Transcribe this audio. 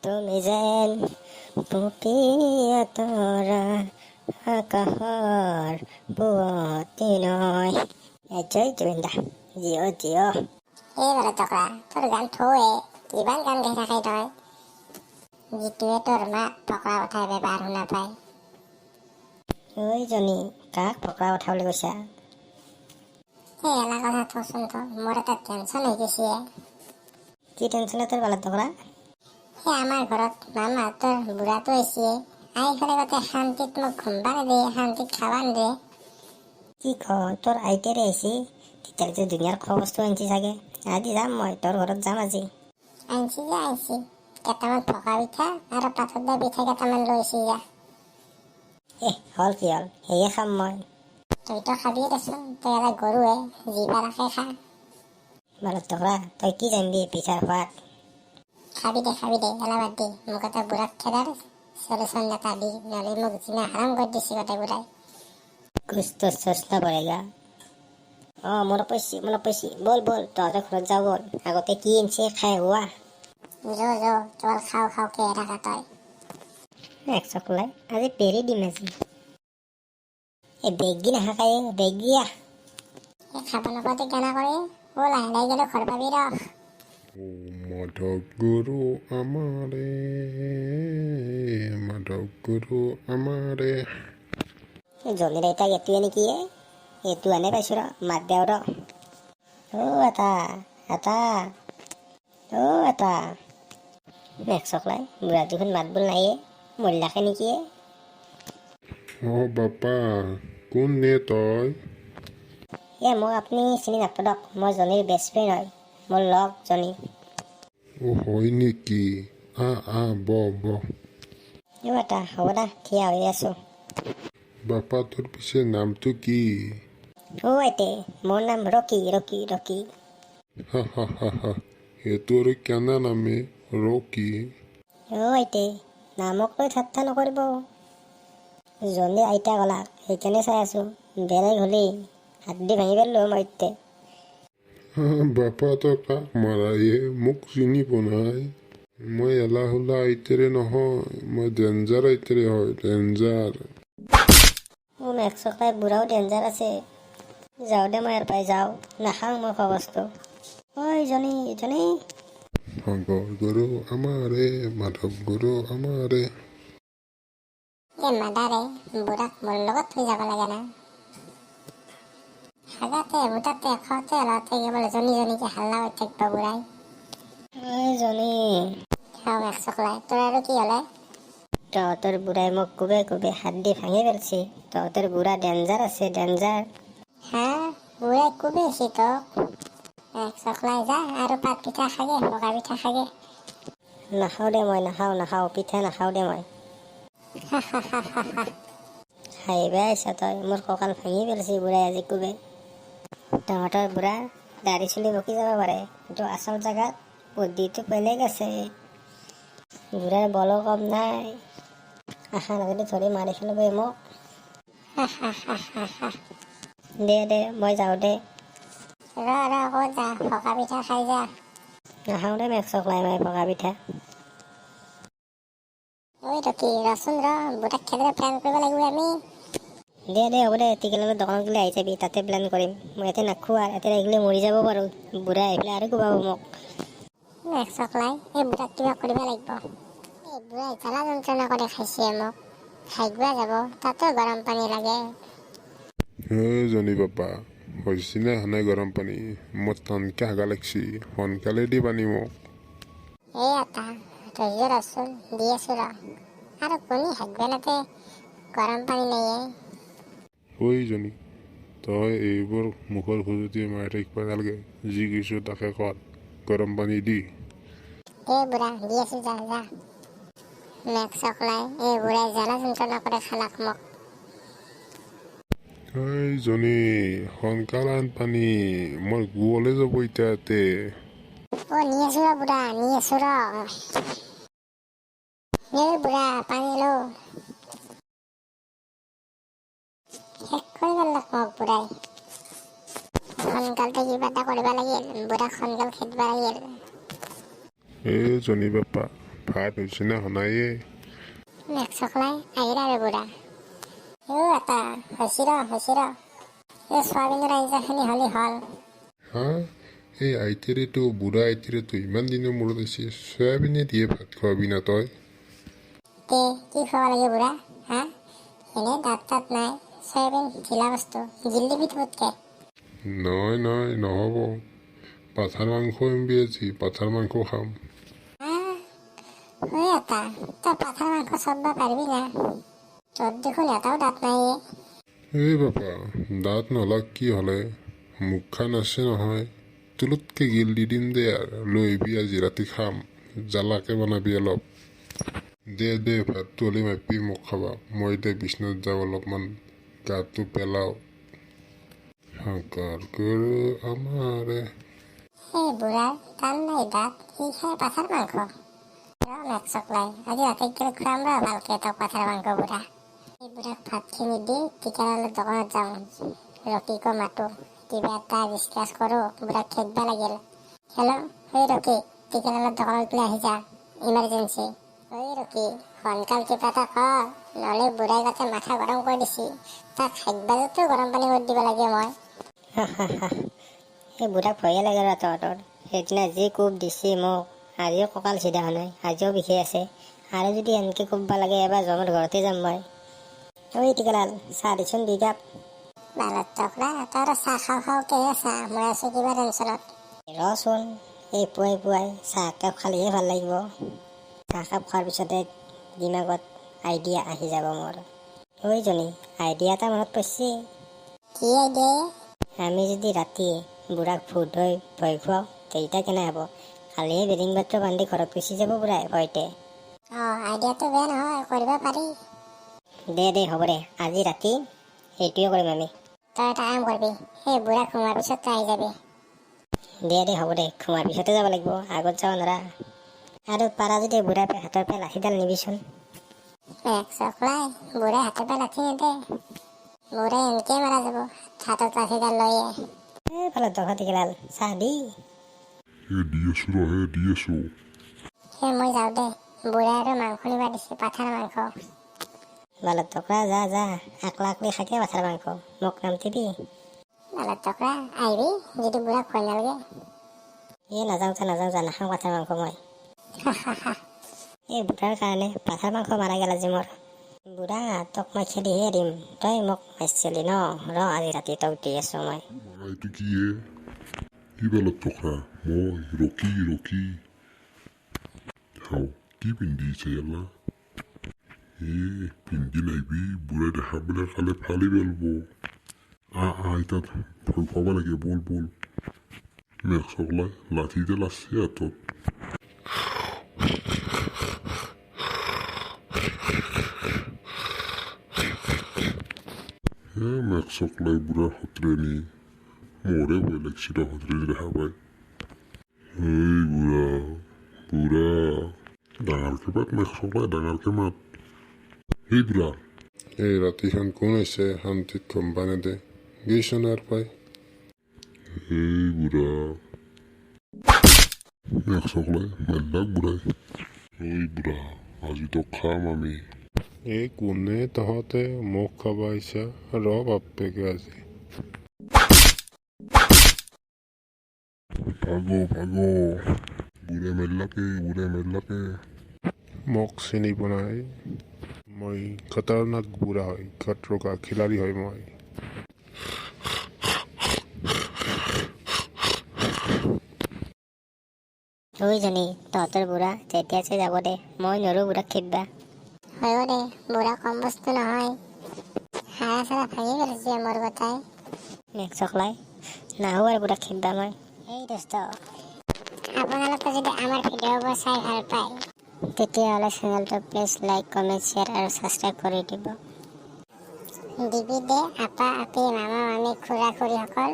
তুমি যেন পপীয়া তৰা আকাশৰ পুৱতি নয়। জয় জুবিনদা, জিঅ' জিঅ'। এইবাৰ টকা তোৰ গান থৌৱে কিমান গান গাই থাকে তই, যিটোৱে তোৰ মাক ফকৰা উঠাই বেবাৰ শুনা পায়। ঐ জনী, কাক ফকৰা কথা বুলি কৈছা? সেই এলা কথা থচোন তো, মোৰ এটা টেনচন হৈ গৈছে। কি টেনচনে তোৰ বালত টকৰা? সেই আমাৰ ঘৰত মামাহঁতৰ বুঢ়াটো হৈছে, আহি পেলাই গোটেই শান্তিত মোক ঘুমবা নিদিয়ে, শান্তিত খাবা নিদিয়ে। কি ক, তোৰ আইতাৰে আহিছি? তেতিয়াহ'লে দুনিয়াৰ খোৱা বস্তু আনিছি চাগে। আজি যাম, মই তোৰ ঘৰত যাম আজি। আনছি যা আনছি, কেইটামান পকা পিঠা আৰু পাথৰ দিয়া পিঠা কেইটামান লৈছি যা। হ'ল কি হ'ল, সেয়ে খাম মই। তইতো খাবি দেচোন, তই এটা গৰুহে, যি পাৰাকে খা। বালত টকৰা, তই কি জানিবি পিঠাৰ সোৱাদ? খাবি দে, এলা বাদ দি, মোক এটা বুঢ়াক খেদাৰ চলিউশ্যন এটা দি, নহ'লে মোক জিনা হাৰাম কৰি দিছি গোটেই বুঢ়াই। কুছ তো সোচনা পড়েগা। মনত পৰছি, বল তহঁতৰ ঘৰত যাওঁ বল। আগতে কি আনছি খাই হোৱা। যো তোৰ খাওঁকে থাকা তই। এক চকলাই, আজি পেৰি দিম আজি। বেগী নাখাকায়ে, বেগী আহ। খাব নোপোৱাতে গানা কৰে, লাহে গেলে ঘৰ পাবি ৰ। মাধৱ গুৰু আমাৰে। জলিৰ আইতাক এইটোৱে নেকি? এইটো আনে পাইছো ৰ, মাত দেও ৰ। এটা এক চকলাই, বুঢ়া দেখোন মাত বোল নাইয়ে, মৰিলাকে নেকি? বাপা, কোন নে তই? মোক আপুনি চিনি নাপাদক, মই জনিৰ বেষ্ট ফ্ৰেণ্ড হয়, মোৰ লগ জনি। হয় নেকি? ব এটা হ'ব দা, থিয়া হৈ আছো। বাপা, তোৰ পিছে নামটো কি? আইতে, মোৰ নাম ৰকি। সেইটো আৰু কেনে নামে ৰকি? আইতে, নামক লৈ ঠাট্টা নকৰিব। জনে আইতা কলাক, সেইকাৰণে চাই আছো। বেলেগ হ'লেই হাত দি ভাঙি পেলো মই ইতে। বাপা, তই কাক মাৰায়ে? মোক চিনি পোৱাই। মই এলা হোলা আইতেৰে নহয়, মই ডেঞ্জাৰ আইতেৰে হয়, ডেঞ্জাৰ। এক চকলাই বুঢ়াও ডেঞ্জাৰ আছে। যাওঁ দে, মই ইয়াৰ পৰাই যাওঁ, নাখাওঁ মই খোৱা বস্তু। জনী শংকৰ গুৰু আমাৰে, মাধৱ গুৰু আমাৰে। মাদাৰে বুঢ়াক মোৰ লগত থৈ যাব লাগে না? হাগাতে মুতাতে খাওঁতে লওঁতে কেৱল জনীকে হাল্লা কৰি থাকিব বুঢ়াই। জনী, খাওঁ এক চকলাই, তোৰ আৰু কি হ'লে? তহঁতৰ বুঢ়াই মোক কোবে হাত দি ভাঙি পেলছি। তহঁতৰ বুঢ়া ডেঞ্জাৰ আছে, ডেঞ্জাৰ। বুঢ়াই কোবেছি তোক? এক চকলাই যা আৰু পাত পিঠা খাগে, পকা পিঠা খাগে। নাখাওঁ দে মই, নাখাওঁ পিঠা নাখাওঁ দে মই। হাঁহিবা আহিছা তই, মোৰ কঁকাল ভাঙি পেলছি বুঢ়াই আজি কোবে। তহঁতৰ বুঢ়া দাড়ি চুলি বকি যাব পাৰে, কিন্তু আচল জেগাত বুদ্ধিটো বেলেগ আছে। বুঢ়াৰ বলো কম নাই, আশা নকৰি ধৰি মাৰি খেলিব মোক। দে মই যাওঁ দে। ৰ ক'ত যা, পকা পিঠা খাই যা। নাখাওঁ দে মেক চকলাই মই পকা পিঠা। ৰচোন বুঢ়াক খেদাৰ প্লেন কৰিব লাগিব আমি। দে হ'ব দে, টিকেলৰ দোকানত গ'লে আহি যাবি, তাতে প্লেন কৰিম। মই ইয়াতে নাখোঁ আৰু, ইয়াতে লাগিলে মৰি যাব পাৰোঁ। বুঢ়াই আহি পেলাই আৰু কোবাব মোক। এক চকলাই, এই বুঢ়াক কিবা কৰিব লাগিব। এই বুঢ়াই জ্বালা যন্ত্ৰণা কৰি খাইছে মোক, খাইবা যাব, তাতো গৰম পানী লাগে। জনী বাপা, হৈছে নে হানাই গৰম পানী? মোৰ টানকে হাগা লাগছি, সোনকালে দি পানী মোক। এটা ধৈৰ্য ৰচোন, দি আছো ৰ। আৰু কোনে হাগবা নাতে, গৰম পানী নাইয়ে। জনী, তই এইবোৰ মুখৰ খুজুতি মাৰি থাকিব নালাগে, যি কিছু তাকে কৰ, গৰম পানী দি। বুঢ়া দি আছো, যা। মেক চকলাই, এই বুঢ়াই জ্বালা যন্ত্ৰণা কৰে খালাক মোক। জনী, সোনকাল আন পানী, মই গোৱলে যাব ইতাতে। নি আছো ৰ বুঢ়া, নি আছো ৰ। বুঢ়া পানী লো। শেষ কৰি পেলাক মোক বুঢ়াই। সোনকালতে কিবা এটা কৰিব লাগিল, বুঢ়াক সোনকাল খেদবা লাগিল। জনী বাপা, ভাত হৈছে নে হনায়ে? মেঘ চকলাই আহিলা আৰু বুঢ়া। এটা হৈছি ৰ এই চয়াবিনৰ আঞ্জাখিনি হ'লি হ'ল। হা, এই আইতেৰেতো বুঢ়া আইতেৰেতো ইমান দিনৰ মূৰত আছে, চয়াবিনে দিয়ে ভাত খোৱাবি না তই? তে কি খাব লাগে বুঢ়া? হা, এনেই দাঁত তাত নাই, চয়াবিন ঢিলা বস্তু, গিলি দিবি তোতকে। নহয় নহ'ব, পাঠাৰ মাংস এমবি আজি, পাঠাৰ মাংস খাম। এটা তই পাঠাৰ মাংস চব্ব পাৰিবি না? তোৰ দেখোন এটাও দাঁত নাই। এই বাপা, দাঁত নলাক কি হ'লে, মুখখন আছে নহয়, তোলোতকে গিল দি দিম দে আৰু লৈ আহিবি আজি ৰাতি খাম, জ্বালাকে বনাবি অলপ। দে ভাতটো হ'লে মাপি মোক খাবা, মই এতিয়া বিচনাত যাওঁ অলপমান গাটো পেলাওঁ। শংকৰ গুৰু আমাৰে। এই বুঢ়াৰ কাম নাই দাঁত, সি খাই পাঠাৰ মাংস। মেঘ চকলাই আজি ৰাতি গেলে খুৱাম ৰ ভালকে তক পাঠাৰ মাংস বুঢ়া। এই বুঢ়াক ভাতখিনি দি টিকালালৰ দোকানত যাওঁ, ৰকিকো মাতো, কিবা এটা ডিছকাছ কৰোঁ, বুঢ়াক খেদব লাগিল। হেল্ল', এই ৰকি, টিকালালৰ দোকানত বোলে আহি যা, ইমাৰ্জেঞ্চি। ঐ ৰকি, সোনকাল কিবা এটা কৰ, নহ'লে বুঢ়াই যাতে মাথা গৰম কৰি দিছি, তাক খাদ্যতো গৰম পানী কৰি দিব লাগে মই। এই বুঢ়াক ভয়ে লাগে ৰ তহঁতৰ। সেইদিনা যি কোব দিছি মোক, আজিও কঁকাল চিধা হোৱা নাই, আজিও বিষাই আছে। আৰু যদি এনেকৈ কোববা লাগে এবাৰ জমৰ ঘৰতে যাম মই। ঐ টিকালাল, চাহ দিচোন 2 কাপ। বালত টকৰা, তই চাহ খাওঁকেহে চাহ, মই আছোঁ কিবা টেনশ্যনত। ৰচোন, এই পুৱাই চাহ একাপ খালেহে ভাল লাগিব। চাহ কাপ খোৱাৰ পিছতে দিমাগত আইডিয়া আহি যাব মোৰ। ঐ জনী, আইডিয়া এটা মনত পৰিছে। কি আইডিয়া? আমি যদি ৰাতি বুঢ়াক ভূত হৈ ভয় খুৱাওঁ, তেতিয়া কেনে হ'ব? কালিয়ে বেডিং বাত্ৰ বান্ধি ঘৰত গুচি যাব বুঢ়াই ভয়তে। আইডিয়াটো বেয়া নহয়, কৰিব পাৰি। দে হ'ব দে, আজি ৰাতি সেইটোৱে কৰিম আমি। তই এটা কাম কৰিবি, সেই বুঢ়াক সোমোৱাৰ পিছত তই আহি যাবি। দে হ'ব দে, খোৱাৰ পিছতে যাব লাগিব, আগত যাব নোৱাৰা। আৰু পাৰা যদি বুঢ়াৰ হাতৰ পৰা লাঠিডাল নিবিচোন। মেঘ চকলাই, বুঢ়াই হাতৰ পৰা লাঠি নিদে, বুঢ়াই এনেকৈ মাৰা যাব হাতত লাঠিডাল লৈয়ে। এইফালে দখা টিকালাল, চাহ দি। দি আছো। সেই মই যাওঁ দে, বুঢ়াই আৰু মাংস নিবা দিছে, পাঠাৰ মাংস। বালত টকৰা যা, আকলা খাকে পাঠাৰ মাংস, মোক নামতিবি। বালত টকৰা আহিবি, যদি বুঢ়াক ভয় নালাগে। নাযাওঁ যা, নাখাওঁ পাঠাৰ মাংস মই। এই বুঢ়াৰ কাৰণে পাঠাৰ মাংস মাৰা গেল আজি মোৰ। বুঢ়া, তোক মই খেদিহে দিম, তই মোক মাৰিছিলি ন, আজি ৰাতি তোক দি আছো মই। এইটো কি হে? কি বালত টকৰা, মই ৰকি খাওঁ, কি পিন্ধিছে এলা? পিন্ধি নাহিবি, বুঢ়াই দেখা পেলাই খালে ফালি পেলব। এতিয়া ভয় খুৱাব লাগে, বল। মেঘ চকলাই লাঠিডাল আছে হাতত। মেঘ চকলাই বুঢ়াৰ সত্ৰে নি, মোৰে ভয় লাগছিল সত্ৰে দেখা পাই। এই বুঢ়া ডাঙৰকে মাত, মেঘ চকলাই ডাঙৰকে মাত। এই বুঢ়া, এই ৰাতিখন কোন হৈছে শান্তিত গম্বা নেদে, গৈছ নাৰ পাই। এই বুঢ়া, মেঘ চকলাই মাল্লাক বুঢ়াই। এই বুঢ়া, আজি তো খাম আমি। এই কোনে তহঁতে মোক খাব আহিছা, ৰ বাপেকে আজি। ভাগো বুঢ়াই মেল্লাকে। মোক চিনি পোৱা নাই, মই খতৰনাক বুঢ়া হয়, খতৰকা খিলাড়ী হয় মই। জনী, তহঁতৰ বুঢ়া যেতিয়া যাব দে, মই নৰো বুঢ়াক খেদবা। হয় দে, বুঢ়া কম বস্তু নহয়, হাৰা চাৰা ভাঙি পেলাইছে মোৰ কথাই। মেঘ চকলাই, নাহো আৰু বুঢ়াক খেদবা মই। এই দোস্ত, আপোনালোকে যদি আমাৰ ভিডিঅ'বোৰ চাই ভাল পায়, তেতিয়াহ'লে চেনেলটো প্লিজ লাইক, কমেণ্ট, শ্বেয়াৰ আৰু ছাবস্ক্ৰাইব কৰি দিব। দিবি দে আপা আপি, মামা মামী, খুৰা খুৰীসকল।